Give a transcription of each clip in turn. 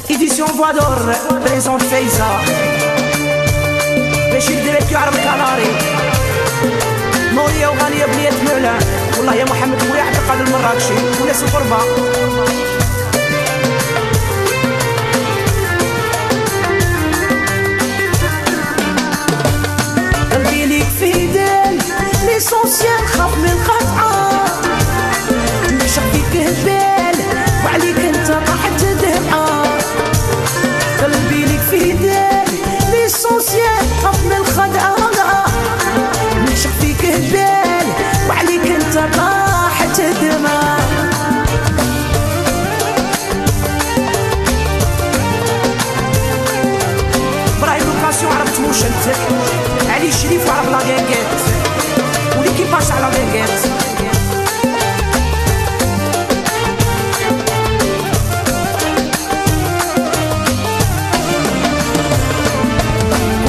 Édition Voix d'Or présente Faiza باش يديرك يعرف كناري نورية وغالية بنية مولا والله يا محمد خويا عبد القادر المراكشي وناس القربة قلبي ليك في دال ليسونسيال خاف من القطعة نعشق فيك هبال وعليك انت راح تدمعة قلبي ليك في دال ليسونسيال خاف من الخدعة نعشق فيك هبال وعليك انت راح تدمعة براي لوكاسيون عرفت موشنت علي الشريف وعرف لا كانكات وليكيباج على كانكات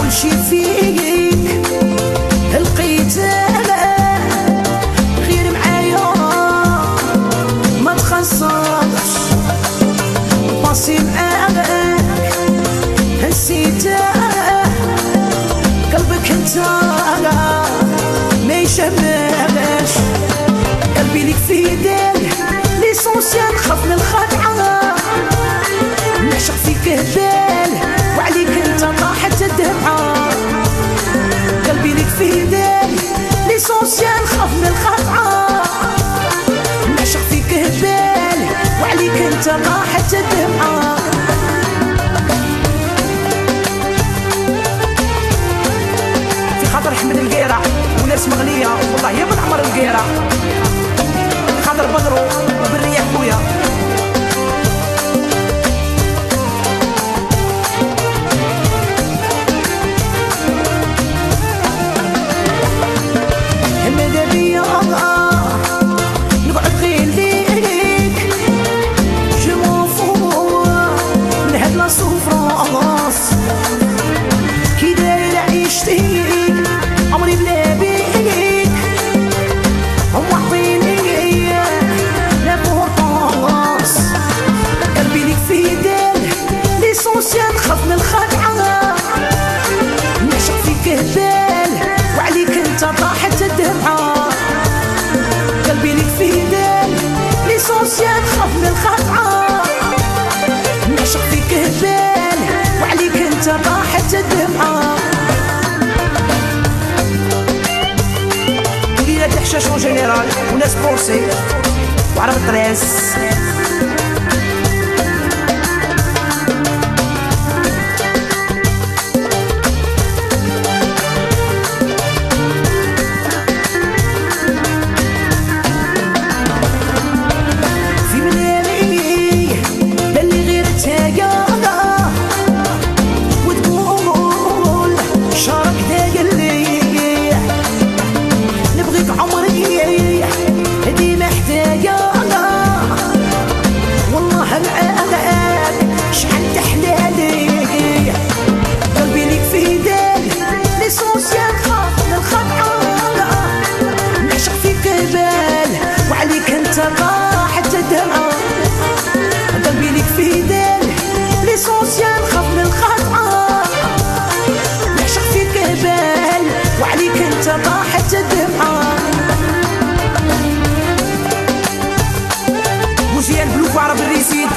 كلشي فيك لقيت انا غير معايا ما تخصصش باسي معاك نسيت قلبك انت ما يشبهش قلبي ليك في دال ليسونسيال خاف من الخدعة نعشق فيك هبال وعليك انت طاحت الدمعة قلبي ليك في دال ليسونسيال خاف من الخدعة نعشق فيك هبال وعليك انت طاحت الدمعة خاطر حمد القيرة وناس مغنية والله يا من عمر القيرة خاطر بدرو وبالرياح خويا ماذا بيا نقعد غير ليك جو مون فو من هاد لا سوفرونس كي داير عيشتي عمري بلا بيك هم عطيني لا بورطونس قلبي ليك في دال ليسونسيال خاف من الخدعة نعشق فيك هبال وعليك انت طاحت الدمعة قلبي ليك في دال ليسونسيال خاف من الخدعة نعشق فيك هبال وعليك انت طاحت الدمعة تحشاش اون جينيرال وناس بورسي وعرب الطريس في منامي بلي غير تاقا وتقول شارك داقل عمري هدي محتاجة والله معاك شحال تحلالي قلبي ليك في دال ليسونسيال خاف من الخدعة نعشق فيك هبال وعليك انت راح تدمعة قلبي ليك في دال ليسونسيال خاف من الخدعة نعشق فيك هبال وعليك انت راح تدمعة مزيان بلوك وعرب الريسيد